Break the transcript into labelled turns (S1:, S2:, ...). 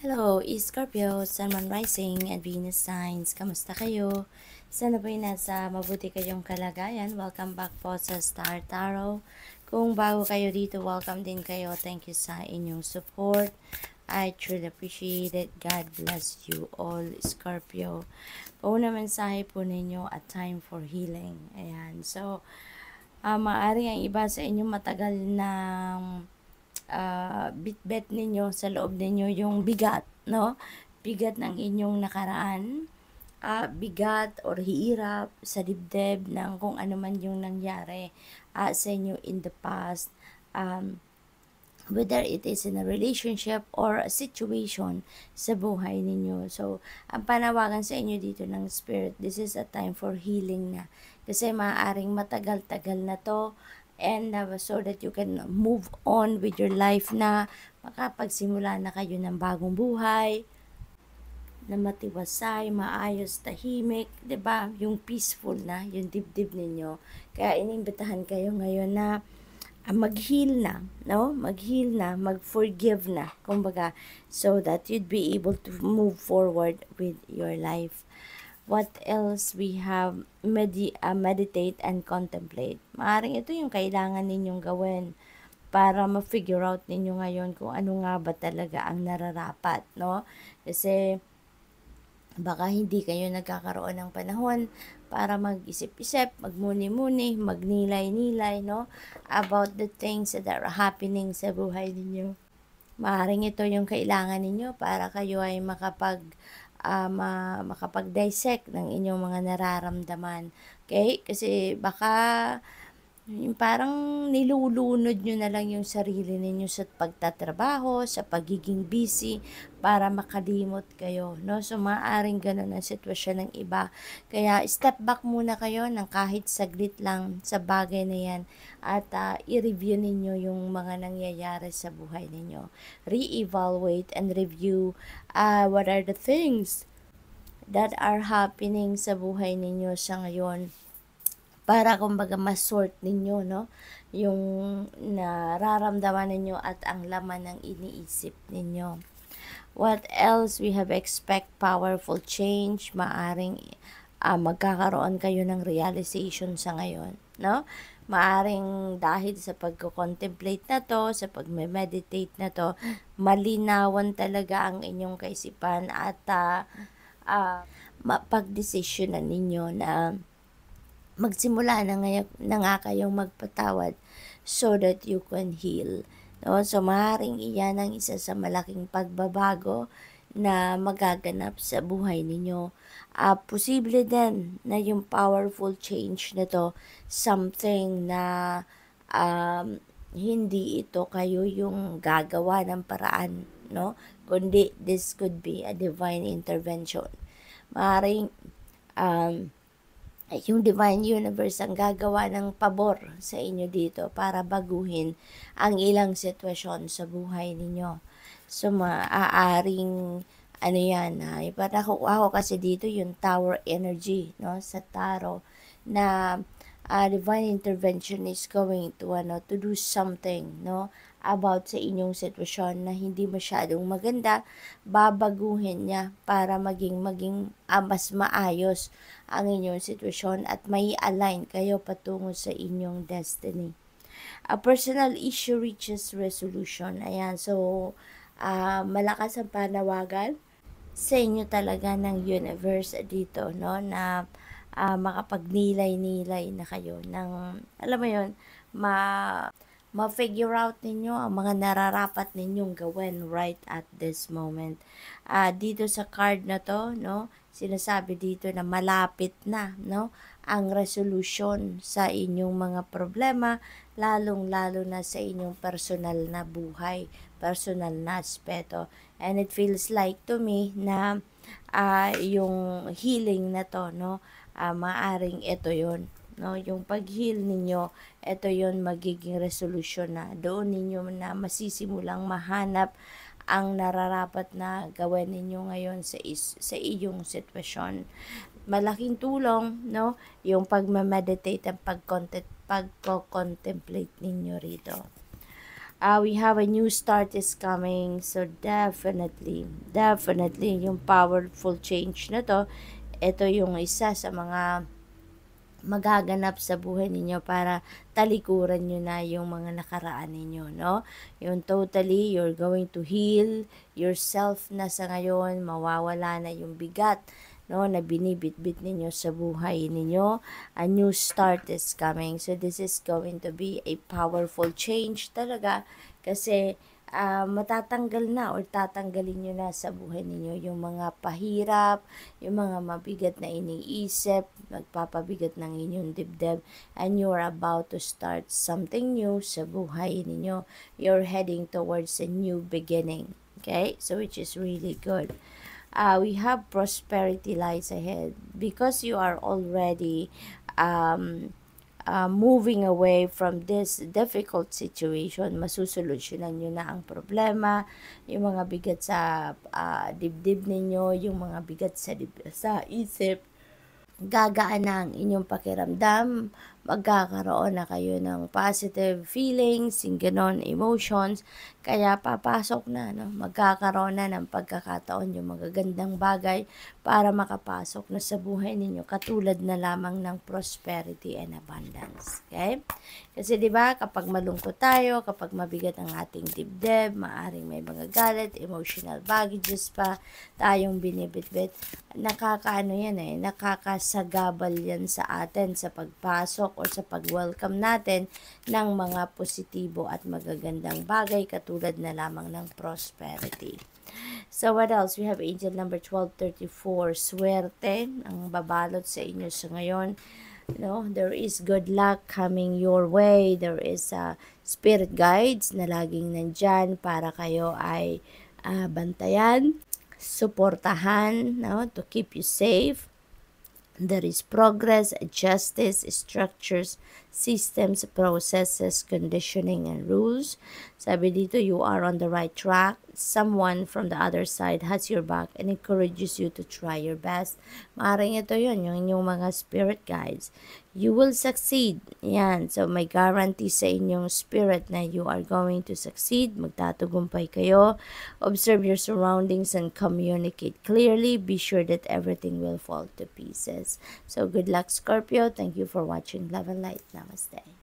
S1: Hello, Scorpio, Sun, Moon Rising, and Venus Signs. Kamusta kayo? Sana po'y nasa mabuti kayong kalagayan. Welcome back po sa Star Tarot. Kung bago kayo dito, welcome din kayo. Thank you sa inyong support. I truly appreciate it. God bless you all, Scorpio. Pauna mensahe po ninyo, a time for healing. Ayan. So, maaari ang iba sa inyo matagal ng bit-bet ninyo sa loob ninyo yung bigat, no? Bigat ng inyong nakaraan, bigat or hirap sa dibdib ng kung ano man yung nangyari sa inyo in the past. Whether it is in a relationship or a situation sa buhay ninyo. So, ang panawagan sa inyo dito ng Spirit, this is a time for healing na. Kasi maaaring matagal-tagal na to, and so that you can move on with your life na makapagsimula na kayo ng bagong buhay, na matiwasay, maayos, tahimik, 'di ba? Yung peaceful na, yung dibdib ninyo. Kaya inimbitahan kayo ngayon na mag-heal na, no? Mag-heal na, mag-forgive na, kumbaga, so that you'd be able to move forward with your life. What else we have? Meditate and contemplate. Maaring ito yung kailangan ninyong gawin para ma-figure out ninyo ngayon kung ano nga ba talaga ang nararapat, no? Kasi baka hindi kayo nagkakaroon ng panahon para mag-isip-isip, magmuni-muni, magnilay-nilay, no? About the things that are happening sa buhay ninyo. Maaring ito yung kailangan ninyo para kayo ay makapag-dissect ng inyong mga nararamdaman. Okay? Kasi baka yung parang nilulunod nyo na lang yung sarili ninyo sa pagtatrabaho, sa pagiging busy, para makalimot kayo, no? So, maaaring ganun ang sitwasyon ng iba. Kaya, step back muna kayo ng kahit saglit lang sa bagay na yan at i-review ninyo yung mga nangyayari sa buhay ninyo. Re-evaluate and review what are the things that are happening sa buhay ninyo sa ngayon, para kumbaga ma-sort ninyo, no, yung nararamdaman ninyo at ang laman ng iniisip ninyo. What else? We have expect powerful change. Maaring magkakaroon kayo ng realization sa ngayon, no? Maaring dahil sa pagko-contemplate na to, sa pag-meditate na to, malinawan talaga ang inyong kaisipan at mapag-desisyon na ninyo na magsimula na nga kayong magpatawad so that you can heal. No? So, maaaring iyan ang isa sa malaking pagbabago na magaganap sa buhay ninyo. Posible din na yung powerful change na to, something na hindi ito kayo yung gagawa ng paraan, no? Kundi this could be a divine intervention. Maaaring yung divine universe ang gagawa ng pabor sa inyo dito para baguhin ang ilang sitwasyon sa buhay ninyo. So, maaaring yan, ako kasi dito yung tower energy, no, sa tarot, na divine intervention is going to do something, no, about sa inyong sitwasyon na hindi masyadong maganda. Babaguhin niya para maging mas maayos ang inyong sitwasyon at may align kayo patungo sa inyong destiny. A personal issue reaches resolution. Ayan, so malakas ang panawagan sa inyo talaga ng universe dito, no, na makapagnilay-nilay na kayo ng, alam mo yun, ma-figure out ninyo ang mga nararapat ninyong gawin right at this moment. Dito sa card na to, no, sinasabi dito na malapit na, no, ang resolution sa inyong mga problema, lalong-lalo na sa inyong personal na buhay, personal na aspeto. And it feels like to me na yung healing na to, no, maaring ito yun, no, yung pag-heal ninyo, ito yon magiging resolution na. Doon ninyo na masisimulang mahanap ang nararapat na gawin ninyo ngayon sa iyong sitwasyon. Malaking tulong, no, yung pagma-meditate at pagko-contemplate ninyo rito. We have a new start is coming. So definitely, yung powerful change na to, ito yung isa sa mga magaganap sa buhay ninyo para talikuran nyo na yung mga nakaraan ninyo, no? Yung totally, you're going to heal yourself na sa ngayon, mawawala na yung bigat, no, na binibitbit ninyo sa buhay ninyo. A new start is coming. So this is going to be a powerful change talaga kasi matatanggal na or tatanggalin nyo na sa buhay ninyo yung mga pahirap, yung mga mabigat na iniisip, magpapabigat ng inyong dibdib, and you're about to start something new sa buhay ninyo. You're heading towards a new beginning. Okay? So which is really good. We have prosperity lies ahead because you are already moving away from this difficult situation. Masusolusyonan nyo na ang problema, yung mga bigat sa dibdib ninyo, yung mga bigat sa isip, gagaan na ang inyong pakiramdam, magkakaroon na kayo ng positive feelings, yung ganon, emotions, kaya papasok na, no? Magkakaroon na ng pagkakataon yung magagandang bagay para makapasok na sa buhay ninyo, katulad na lamang ng prosperity and abundance. Okay? Kasi 'di ba, kapag malungkot tayo, kapag mabigat ang ating dibdib, maaring may mga galit, emotional baggages pa tayong binibitbit, nakakaano yan nakakasagabal yan sa atin sa pagpasok or sa pag-welcome natin ng mga positibo at magagandang bagay katulad na lamang ng prosperity. So what else? We have angel number 1234, swerte ang babalot sa inyo sa ngayon. There is good luck coming your way. There is spirit guides na laging nandyan para kayo ay bantayan, suportahan, to keep you safe. There is progress, justice, structures, systems, processes, conditioning, and rules. Sabi dito, you are on the right track. Someone from the other side has your back and encourages you to try your best. Maaring ito yun, yung inyong mga spirit guides. You will succeed. Yan. So, may guarantee sa inyong spirit na you are going to succeed. Magtatagumpay kayo. Observe your surroundings and communicate clearly. Be sure that everything will fall to pieces. So, good luck, Scorpio. Thank you for watching Love and Light. Namaste.